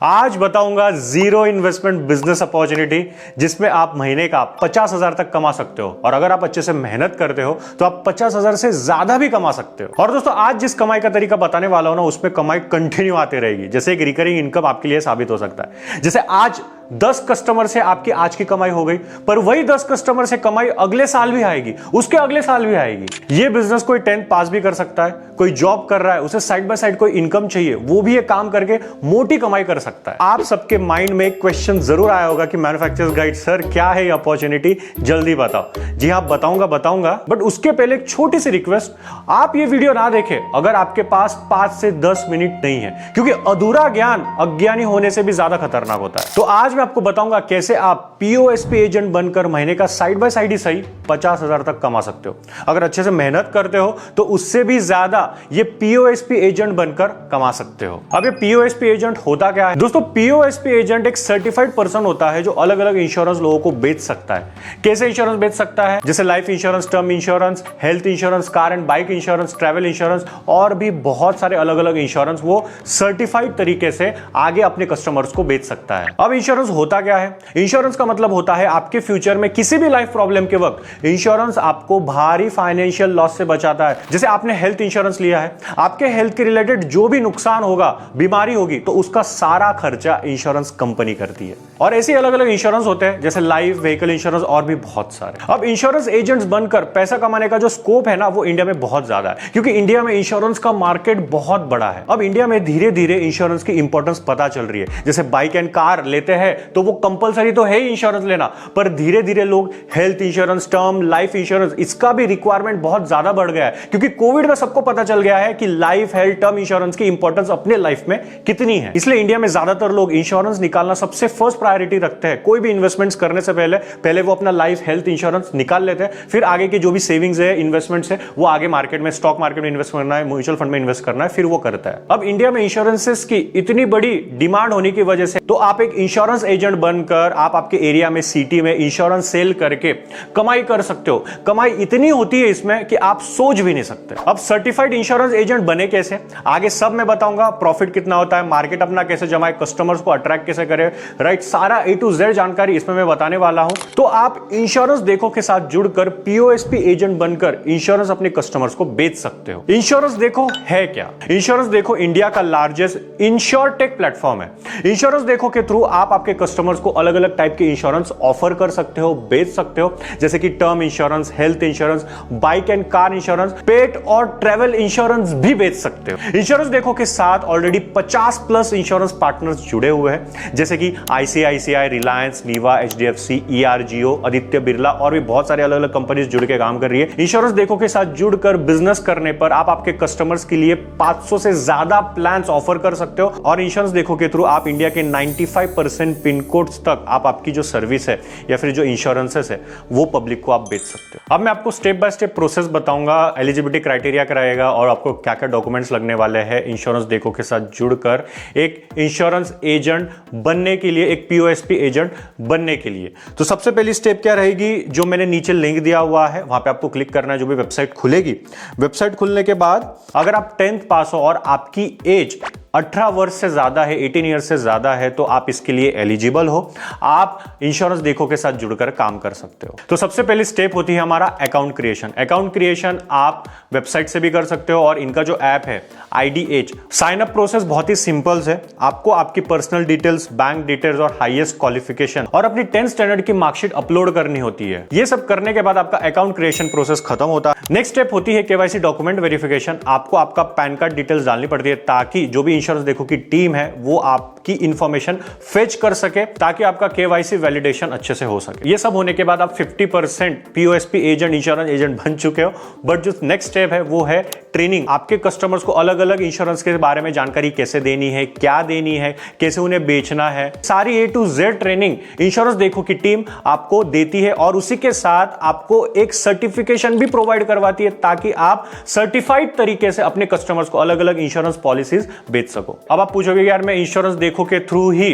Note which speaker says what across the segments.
Speaker 1: आज बताऊंगा zero investment business opportunity जिसमें आप महीने का 50,000 तक कमा सकते हो और अगर आप अच्छे से मेहनत करते हो तो आप 50,000 से ज्यादा भी कमा सकते हो। और दोस्तों आज जिस कमाई का तरीका बताने वाला हूं ना उसमें कमाई कंटिन्यू आती रहेगी। जैसे एक रिकरिंग इनकम आपके लिए साबित हो सकता है। जैसे आज 10 कस्टमर से आपकी आज की कमाई हो गई, पर वही 10 कस्टमर से कमाई अगले साल भी आएगी, उसके अगले साल भी आएगी। ये बिजनेस कोई 10th पास भी कर सकता है, कोई जॉब कर रहा है उसे साइड बाय साइड कोई इनकम चाहिए, वो भी ये काम करके मोटी कमाई कर सकता है। आप सबके माइंड में एक क्वेश्चन जरूर आया होगा कि मैन्युफैक्चरर्स गाइड सर क्या है ये अपॉर्चुनिटी, जल्दी बताओ। जी हाँ बताऊंगा, बट उसके पहले एक छोटी सी रिक्वेस्ट, आप ये वीडियो ना देखें अगर आपके पास 5 से 10 मिनट नहीं है, क्योंकि अधूरा ज्ञान अज्ञानी होने से भी ज्यादा खतरनाक होता है। तो आज मैं आपको बताऊंगा कैसे आप पीओएसपी एजेंट बनकर महीने का साइड बाय साइड ही सही 50,000 तक कमा सकते हो। अगर अच्छे से मेहनत करते हो तो उससे भी ज्यादा ये पीओएसपी एजेंट बनकर कमा सकते हो। अब ये पीओएसपी एजेंट होता क्या है दोस्तों? पीओएसपी एजेंट एक सर्टिफाइड पर्सन होता है जो अलग अलग इंश्योरेंस लोगों को बेच सकता है। कैसे इंश्योरेंस बेच सकता है? जैसे life insurance, term insurance, health insurance, car and bike insurance, travel insurance और भी बहुत सारे अलग अलग इंश्योरेंस वो सर्टिफाइड तरीके से आगे अपने कस्टमर्स को बेच सकता है। अब इंश्योरेंस होता क्या है? इंश्योरेंस का मतलब होता है आपके फ्यूचर में किसी भी लाइफ प्रॉब्लम के वक्त इंश्योरेंस आपको भारी फाइनेंशियल लॉस से बचाता है। जैसे आपने हेल्थ इंश्योरेंस लिया है, आपके हेल्थ के रिलेटेड जो भी नुकसान होगा, बीमारी होगी, तो उसका सारा खर्चा इंश्योरेंस कंपनी करती है। और ऐसे अलग अलग इंश्योरेंस होते हैं जैसे लाइफ, व्हीकल इंश्योरेंस और भी बहुत सारे। अब इंश्योरेंस एजेंट्स बनकर पैसा कमाने का जो स्कोप है ना वो इंडिया में बहुत ज्यादा है, क्योंकि इंडिया में इंश्योरेंस का मार्केट बहुत बड़ा है। अब इंडिया में धीरे धीरे इंश्योरेंस की इंपॉर्टेंस पता चल रही है। जैसे बाइक एंड कार लेते हैं तो वो कंपलसरी तो है ही इंश्योरेंस लेना, पर धीरे धीरे लोग health insurance, term, life insurance, इसका भी रिक्वायरमेंट बहुत ज्यादा बढ़ गया है, क्योंकि कोविड में सबको पता चल गया है कि लाइफ, हेल्थ, टर्म इंश्योरेंस की इंपॉर्टेंस अपने लाइफ में कितनी है। इसलिए इंडिया में ज्यादातर लोग इंश्योरेंस निकालना सबसे फर्स्ट प्रायोरिटी रखते हैं। कोई भी इन्वेस्टमेंट्स करने से पहले वो अपना लाइफ, हेल्थ इंश्योरेंस निकाल लेते हैं, फिर आगे की जो भी सेविंग्स है, इन्वेस्टमेंट्स है, वो आगे मार्केट में, स्टॉक मार्केट में इन्वेस्ट करना है, म्यूचुअल फंड में इन्वेस्ट करना है, फिर वो करता है। अब इंडिया में इंश्योरेंसेस की इतनी बड़ी डिमांड होने की वजह से तो आप एक इंश्योरेंस एजेंट बनकर आप आपके एरिया में, सिटी में इंश्योरेंस सेल करके कमाई कर सकते हो। कमाई इतनी होती है इसमें कि आप सोच भी नहीं सकते। अब सर्टिफाइड इंश्योरेंस एजेंट बने कैसे, आगे सब मैं बताऊंगा। प्रॉफिट कितना होता है, मार्केट अपना कैसे जमाए, कस्टमर्स को अट्रैक्ट कैसे करे, राइट, सारा A to Z जानकारी इसमें मैं बताने वाला हूं। तो आप इंश्योरेंस देखो के साथ जुड़कर पीओएसपी एजेंट बनकर इंश्योरेंस अपने कस्टमर्स को बेच सकते हो। इंश्योरेंस देखो है क्या? इंश्योरेंस देखो इंडिया का लार्जेस्ट इंश्योरटेक प्लेटफॉर्म है। इंश्योरेंस देखो के थ्रू आप आपके कस्टमर्स को अलग अलग टाइप के इंश्योरेंस ऑफर कर सकते हो, बेच सकते हो, जैसे कि term insurance, health insurance, bike and car insurance, pet और ट्रैवल इंश्योरेंस भी बेच सकते हो। इंश्योरेंस देखो के साथ ऑलरेडी 50+ इंश्योरेंस पार्टनर्स जुड़े हुए हैं, जैसे कि ICICI, Reliance, नीवा, HDFC, ERGO, Aditya Birla और भी बहुत सारे अलग अलग कंपनीज जुड़ के काम कर रही है। इंश्योरेंस देखो के साथ जुड़कर बिजनेस करने पर आप आपके कस्टमर्स के लिए 500 से ज्यादा प्लान्स ऑफर कर सकते हो। और इंश्योरेंस देखो के थ्रू आप इंडिया के 95% पिन कोड्स तक आप आपकी जो सर्विस है या फिर जो इंश्योरेंसेस है वो पब्लिक को आप बेच सकते हो। अब मैं आपको स्टेप बाय स्टेप प्रोसेस बताऊंगा, एलिजिबिलिटी क्राइटेरिया कराएगा और आपको क्या क्या डॉक्यूमेंट्स लगने वाले हैं इंश्योरेंस देखो के साथ जुड़कर एक इंश्योरेंस एजेंट बनने के लिए, एक पीओएसपी एजेंट बनने के लिए। तो सबसे पहली स्टेप क्या रहेगी, जो मैंने नीचे लिंक दिया हुआ है वहां पे आपको क्लिक करना है। जो भी वेबसाइट खुलेगी, वेबसाइट खुलने के बाद अगर आप 10th पास हो और आपकी एज 18 वर्ष से ज्यादा है, 18 ईयर से ज्यादा है, तो आप इसके लिए एलिजिबल हो, आप इंश्योरेंस देखो के साथ जुड़कर काम कर सकते हो। तो सबसे पहली स्टेप होती है हमारा अकाउंट क्रिएशन। अकाउंट क्रिएशन आप वेबसाइट से भी कर सकते हो और इनका जो ऐप है IDH, साइन अप प्रोसेस बहुत ही सिंपल है। आपको आपकी पर्सनल डिटेल्स, बैंक डिटेल्स और हाईएस्ट क्वालिफिकेशन और अपनी 10th स्टैंडर्ड की मार्कशीट अपलोड करनी होती है। ये सब करने के बाद आपका अकाउंट क्रिएशन प्रोसेस खत्म होता है। नेक्स्ट स्टेप होती है केवाईसी डॉक्यूमेंट वेरिफिकेशन। आपको आपका पैन कार्ड डिटेल्स डालनी पड़ती है ताकि जो भी इंश्योरेंस देखो की टीम है वो आपकी इंफॉर्मेशन फेच कर सके, ताकि आपका केवाईसी वैलिडेशन अच्छे से हो सके। ये सब होने के बाद आप 50% पीओएसपी एजेंट, इंश्योरेंस एजेंट बन चुके हो। बट जो नेक्स्ट स्टेप है वो है ट्रेनिंग। आपके कस्टमर्स को अलग अलग इंश्योरेंस के बारे में जानकारी कैसे देनी है, क्या देनी है, कैसे उन्हें बेचना है, सारी A to Z training insurance देखो की टीम आपको देती है और उसी के साथ आपको एक सर्टिफिकेशन भी प्रोवाइड करवाती है ताकि आप सर्टिफाइड तरीके से अपने कस्टमर्स को अलग अलग इंश्योरेंस पॉलिसीज बेच सको। अब आप पूछोगे यार मैं इंश्योरेंस देखो के थ्रू ही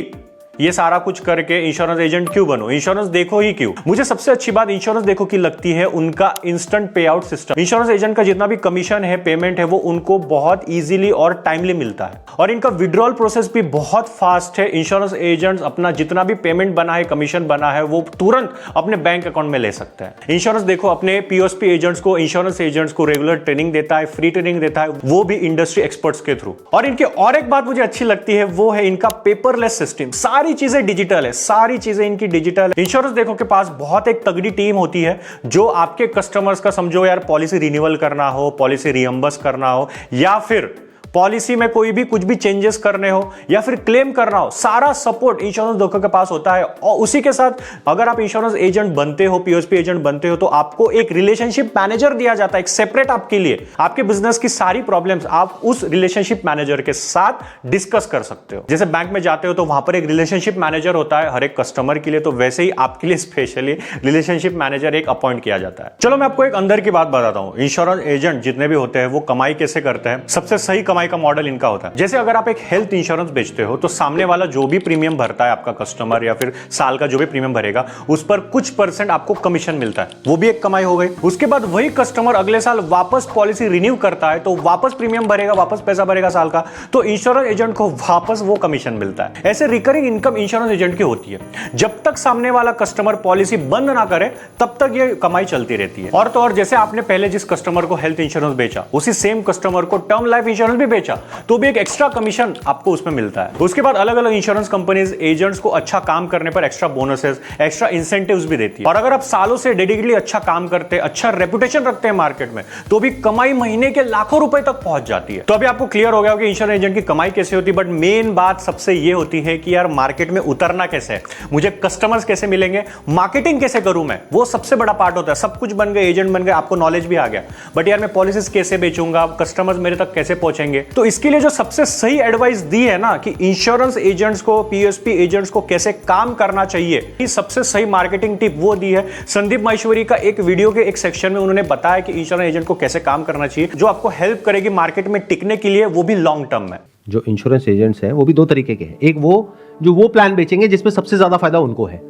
Speaker 1: ये सारा कुछ करके इंश्योरेंस एजेंट क्यों बनो, इंश्योरेंस देखो ही क्यों। मुझे सबसे अच्छी बात इंश्योरेंस देखो की लगती है उनका इंस्टेंट पे आउट सिस्टम। इंश्योरेंस एजेंट का जितना भी कमीशन है, पेमेंट है, वो उनको बहुत इजीली और टाइमली मिलता है और इनका विड्रॉल प्रोसेस भी बहुत फास्ट है। इंश्योरेंस एजेंट्स अपना जितना भी पेमेंट बना है, कमीशन बना है, वो तुरंत अपने बैंक अकाउंट में ले सकते हैं। इंश्योरेंस देखो अपने पीओएसपी एजेंट्स को, इंश्योरेंस एजेंट्स को रेगुलर ट्रेनिंग देता है, फ्री ट्रेनिंग देता है, वो भी इंडस्ट्री एक्सपर्ट्स के थ्रू। और इनके और एक बात मुझे अच्छी लगती है, वो है इनका पेपरलेस सिस्टम। सारी चीजें डिजिटल है, सारी चीजें इनकी डिजिटल है। इंश्योरेंस देखो के पास बहुत एक तगड़ी टीम होती है जो आपके कस्टमर्स का, समझो यार पॉलिसी रिन्यूअल करना हो, पॉलिसी रियम्बर्स करना हो, या फिर पॉलिसी में कोई भी कुछ भी चेंजेस करने हो, या फिर क्लेम करना हो, सारा सपोर्ट इंश्योरेंस ब्रोकर के पास होता है। और उसी के साथ अगर आप इंश्योरेंस एजेंट बनते हो, पीओएसपी एजेंट बनते हो, तो आपको एक रिलेशनशिप मैनेजर दिया जाता है, एक सेपरेट आपके लिए। आपके बिजनेस की सारी प्रॉब्लम्स आप उस रिलेशनशिप मैनेजर के साथ डिस्कस कर सकते हो। जैसे बैंक में जाते हो तो वहां पर एक रिलेशनशिप मैनेजर होता है हर एक कस्टमर के लिए, तो वैसे ही आपके लिए स्पेशली रिलेशनशिप मैनेजर एक अपॉइंट किया जाता है। चलो मैं आपको एक अंदर की बात बताता हूं। इंश्योरेंस एजेंट जितने भी होते हैं वो कमाई कैसे करते हैं, सबसे सही कमाई का मॉडल इनका होता है। जैसे अगर आप एक हेल्थ इंश्योरेंस बेचते हो तो सामने वाला जो भी प्रीमियम भरता है आपका कस्टमर, या फिर साल का जो भी प्रीमियम भरेगा, उस पर कुछ % आपको कमीशन मिलता है, वो भी एक कमाई हो गई। उसके बाद वही कस्टमर अगले साल वापस पॉलिसी रिन्यू करता है तो वापस प्रीमियम भरेगा, वापस पैसा भरेगा साल का, तो इंश्योरेंस एजेंट को वापस वो कमीशन मिलता है। ऐसे रिकरिंग इनकम इंश्योरेंस एजेंट की होती है। जब तक सामने वाला कस्टमर पॉलिसी बंद ना करे तब तक ये कमाई चलती रहती है। और तो और जैसे आपने पहले जिस कस्टमर को हेल्थ इंश्योरेंस बेचा, उसी सेम कस्टमर को टर्म लाइफ इंश्योरेंस भी बेचा तो भी एक एक्स्ट्रा कमीशन आपको उसमें मिलता है। उसके बाद अलग अलग इंश्योरेंस कंपनीज एजेंट्स को अच्छा काम करने पर एक्स्ट्रा बोनसेस, एक्स्ट्रा इंसेंटिव्स भी देती है। और अगर आप सालों से डेडिकेटली अच्छा काम करते हैं, अच्छा रेपुटेशन रखते हैं मार्केट में, तो भी कमाई महीने के लाखों रुपए तक पहुंच जाती है। तो अभी आपको क्लियर हो गया कि इंश्योरेंस एजेंट की कमाई कैसे होती है, बट मेन बात सबसे ये होती है कि यार मार्केट में उतरना कैसे है, मुझे कस्टमर्स कैसे मिलेंगे, मार्केटिंग कैसे करूं मैं, वो सबसे बड़ा पार्ट होता है। सब कुछ बन गए, एजेंट बन गए, आपको नॉलेज भी आ गया, बट यार मैं पॉलिसीज कैसे बेचूंगा, कस्टमर्स मेरे तक कैसे पहुंचेंगे। तो इसके लिए जो सबसे सही एडवाइस दी है ना कि इंश्योरेंस एजेंट्स को, पीएसपी एजेंट्स को कैसे काम करना चाहिए, ये सबसे सही मार्केटिंग टिप वो दी है संदीप माहेश्वरी का एक वीडियो के एक सेक्शन में। उन्होंने बताया कि इंश्योरेंस एजेंट को कैसे काम करना चाहिए, जो आपको हेल्प करेगी मार्केट में टिकने के लिए, वो भी लॉन्ग टर्म में।
Speaker 2: जो इंश्योरेंस एजेंट्स हैं वो भी दो तरीके के हैं। एक वो प्लान बेचेंगे जिसमें सबसे ज्यादा फायदा उनको है,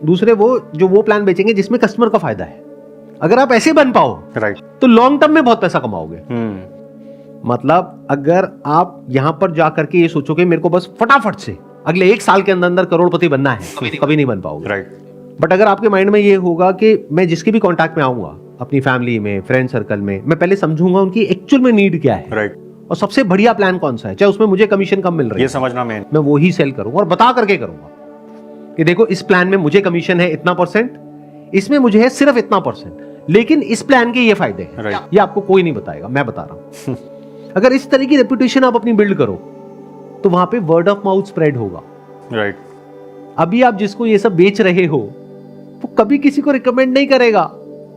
Speaker 2: दूसरे वो प्लान बेचेंगे जिसमें कस्टमर का फायदा है। अगर आप ऐसे बन पाओ
Speaker 1: राइट,
Speaker 2: तो लॉन्ग टर्म में बहुत पैसा कमाओगे। मतलब अगर आप यहां पर जाकर के ये सोचोगे मेरे को बस फटाफट से अगले 1 साल के अंदर अंदर करोड़पति बनना है, कभी नहीं बन पाओगे।
Speaker 1: राइट।
Speaker 2: बट अगर आपके माइंड में ये होगा कि मैं जिसके भी कांटेक्ट में आऊंगा, अपनी फैमिली में, फ्रेंड सर्कल में, मैं पहले समझूंगा उनकी एक्चुअल में नीड क्या है,
Speaker 1: राइट,
Speaker 2: और सबसे बढ़िया प्लान कौन सा है, चाहे उसमें मुझे कमीशन कम मिल रही है,
Speaker 1: ये समझना मैं
Speaker 2: वो ही सेल करूंगा और बता करके करूंगा कि देखो इस प्लान में मुझे कमीशन है इतना %, इसमें मुझे है सिर्फ इतना %, लेकिन इस प्लान के ये फायदे हैं। ये आपको कोई नहीं बताएगा, मैं बता रहा हूं। अगर इस तरह की रेपुटेशन आप अपनी बिल्ड करो तो वहां पे वर्ड ऑफ माउथ स्प्रेड होगा।
Speaker 1: राइट।
Speaker 2: अभी आप जिसको ये सब बेच रहे हो वो कभी किसी को रिकमेंड नहीं करेगा,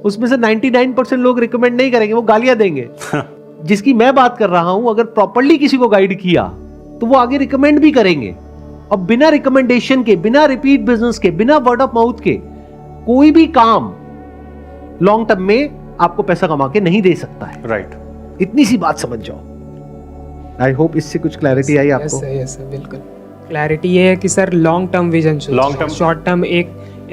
Speaker 2: उसमें से 99% लोग रिकमेंड नहीं करेंगे, वो गालियां देंगे। जिसकी मैं बात कर रहा हूं, अगर प्रॉपर्ली किसी को गाइड किया तो वो आगे रिकमेंड भी करेंगे। और बिना रिकमेंडेशन के, बिना रिपीट बिजनेस के, बिना वर्ड ऑफ माउथ के कोई भी काम लॉन्ग टर्म में आपको पैसा कमा के नहीं दे सकता है।
Speaker 1: राइट।
Speaker 2: इतनी सी बात समझ जाओ। आई होप इससे कुछ क्लैरिटी आई आपको।
Speaker 3: यस बिल्कुल क्लैरिटी ये है कि sir long term vision,
Speaker 1: long term,
Speaker 3: short term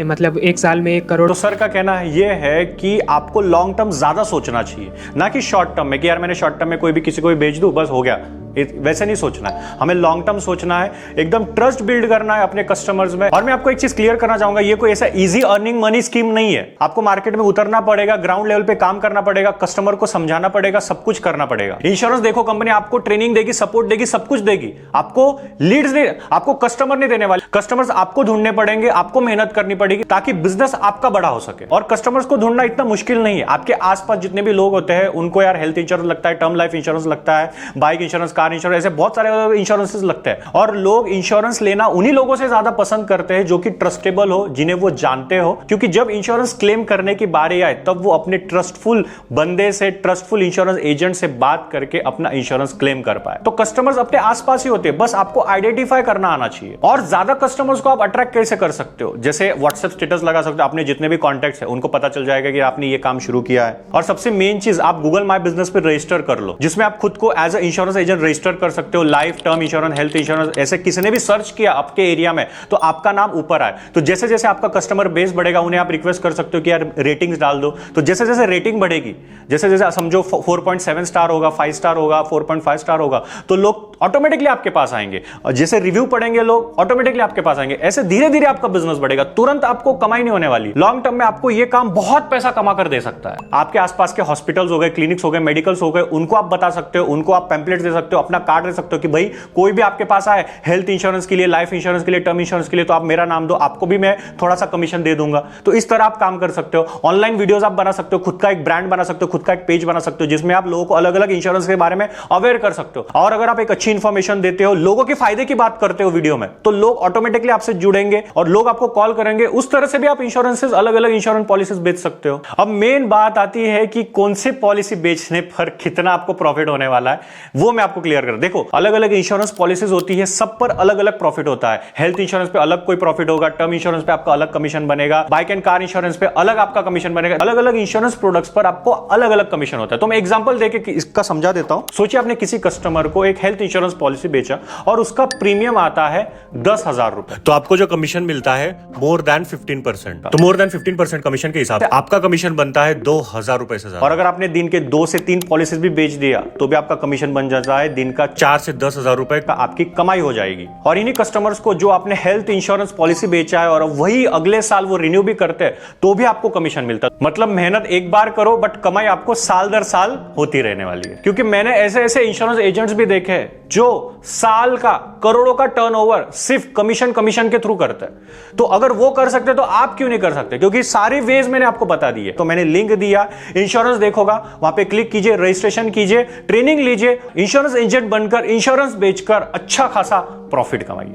Speaker 3: मतलब 1 साल में 1 करोड़।
Speaker 1: तो सर का कहना है ये है कि आपको लॉन्ग टर्म ज्यादा सोचना चाहिए, ना कि शॉर्ट टर्म में कि यार मैंने शॉर्ट टर्म में कोई भी किसी को भी बेच दूं बस हो गया, वैसे नहीं सोचना है। हमें लॉन्ग टर्म सोचना है, एकदम ट्रस्ट बिल्ड करना है अपने कस्टमर्स में। और मैं आपको एक चीज क्लियर करना चाहूंगा, ये कोई ऐसा इजी अर्निंग मनी स्कीम नहीं है। आपको मार्केट में उतरना पड़ेगा, ग्राउंड लेवल पे काम करना पड़ेगा, कस्टमर को समझाना पड़ेगा, सब कुछ करना पड़ेगा। इंश्योरेंस देखो कंपनी आपको ट्रेनिंग देगी, सपोर्ट देगी, सब कुछ देगी, आपको लीड्स नहीं, आपको कस्टमर नहीं देने वाले। कस्टमर्स आपको ढूंढने पड़ेंगे, आपको मेहनत करनी पड़ेगी ताकि बिजनेस आपका बड़ा हो सके। और कस्टमर्स को ढूंढना इतना मुश्किल नहीं है। आपके आसपास जितने भी लोग होते हैं उनको यार हेल्थ इंश्योरेंस लगता है, टर्म लाइफ इंश्योरेंस लगता है, बाइक इंश्योरेंस, कार इंश्योरेंस, ऐसे बहुत इंश्योरेंसेस लगते हैं। और लोग इंश्योरेंस लेना उन्हीं लोगों से ज्यादा पसंद करते हैं जो कि ट्रस्टेबल हो, जिन्हें वो जानते हो, क्योंकि जब इंश्योरेंस क्लेम करने की बारी आए तब वो अपने ट्रस्टफुल बंदे से, ट्रस्टफुल इंश्योरेंस एजेंट से बात करके अपना इंश्योरेंस क्लेम कर पाए। तो कस्टमर्स अपने आसपास ही होते हैं, बस आपको आइडेंटिफाई करना आना चाहिए। और ज्यादा कस्टमर्स को आप अट्रैक्ट कैसे कर सकते हो, जैसे व्हाट्सएप स्टेटस लगा सकते हो, अपने जितने भी कॉन्टैक्ट्स है उनको पता चल जाएगा कि आपने ये काम शुरू किया है। और सबसे मेन चीज, आप गूगल माई बिजनेस पे रजिस्टर कर लो, जिसमें आप खुद को as a insurance agent register कर सकते हो। Life, term insurance, health insurance, ऐसे किसी ने भी सर्च किया आपके एरिया में तो आपका नाम ऊपर आए। तो जैसे जैसे आपका कस्टमर बेस बढ़ेगा, उन्हें आप रिक्वेस्ट कर सकते हो कि यार रेटिंग्स डाल दो। तो जैसे जैसे रेटिंग बढ़ेगी, जैसे जैसे समझो 4.7 स्टार होगा, 5 स्टार होगा, 4.5 स्टार होगा, तो लोग ऑटोमेटिकली आपके पास आएंगे। और जैसे रिव्यू पढ़ेंगे लोग, ऑटोमेटिकली आपके पास आएंगे। ऐसे धीरे धीरे आपका बिजनेस बढ़ेगा। तुरंत आपको कमाई नहीं होने वाली। लॉन्ग टर्म में आपको ये काम बहुत पैसा कमा कर दे सकता है। आपके आसपास के हॉस्पिटल्स हो गए, क्लिनिक्स हो गए, मेडिकल्स हो गए, उनको आप बता सकते हो, उनको आप पैम्पलेट दे सकते हो, अपना कार्ड दे सकते हो कि भाई कोई भी आपके पास आए हेल्थ इंश्योरेंस के लिए, लाइफ इंश्योरेंस के लिए, टर्म इंश्योरेंस के लिए, तो आप मेरा नाम दो, आपको भी मैं थोड़ा सा कमीशन दे दूंगा। तो इस तरह आप काम कर सकते हो। ऑनलाइन वीडियोस आप बना सकते हो, खुद का एक ब्रांड बना सकते हो, खुद का एक पेज बना सकते हो जिसमें आप लोगों को अलग अलग इंश्योरेंस के बारे में अवेयर कर सकते हो। और अगर आप एक अच्छी इंफॉर्मेशन देते हो, लोगों के फायदे की बात करते हो वीडियो में, तो लोग ऑटोमेटिकली आपसे जुड़ेंगे और लोग आपको कॉल करेंगे। उस तरह से भी आप इंश्योरेंसेस, अलग अलग इंश्योरेंस पॉलिसीज बेच सकते हो। अब मेन बात आती है कि कौन सी पॉलिसी बेचने पर कितना आपको प्रॉफिट होने वाला है, वो मैं आपको क्लियर कर। देखो, अलग अलग इंश्योरेंस पॉलिसीज होती है, सब पर अलग अलग प्रॉफिट होता है। हेल्थ इंश्योरेंस पे अलग कोई प्रॉफिट होगा, टर्म इंश्योरेंस पे आपका अलग कमीशन बनेगा, बाइक एंड कार इंश्योरेंस पे अलग आपका कमीशन बनेगा। अलग अलग इंश्योरेंस प्रोडक्ट्स पर आपको अलग अलग कमीशन होता है। तो मैं एग्जांपल देके इसका समझा देता हूं। सोचिए आपने किसी कस्टमर को एक हेल्थ इंश्योरेंस पॉलिसी बेचा और उसका प्रीमियम आता है 10,000 रुपए, तो आपको जो कमीशन मिलता है मोर देन 15%। तो मोर देन 15% कमीशन के हिसाब से आपका कमीशन बनता है 2,000 रुपए से ज्यादा। और अगर आपने दिन के 2 से 3 पॉलिसीज भी बेच दिया तो भी आपका कमीशन बन जाता है दिन का 4 से 10,000 रुपए का आपकी कमाई हो जाएगी। और इन्हीं कस्टमर्स को जो आपने हेल्थ इंश्योरेंस पॉलिसी बेचा है और वही अगले साल वो रिन्यू भी करते हैं तो भी आपको कमीशन मिलता है। मतलब मेहनत एक बार करो बट कमाई आपको साल दर साल होती रहने वाली है। क्योंकि मैंने ऐसे ऐसे इंश्योरेंस एजेंट्स भी देखे हैं जो साल का करोड़ों का टर्नओवर सिर्फ कमीशन के थ्रू करते हैं। तो अगर वो कर सकते तो आप क्यों नहीं कर सकते? क्योंकि सारे वेज मैंने आपको बता दिए। तो मैंने लिंक दिया, इंश्योरेंस देखोगा, वहां पे क्लिक कीजिए, रजिस्ट्रेशन कीजिए, ट्रेनिंग लीजिए, इंश्योरेंस एजेंट बनकर इंश्योरेंस बेचकर अच्छा खासा प्रॉफिट कमाइए।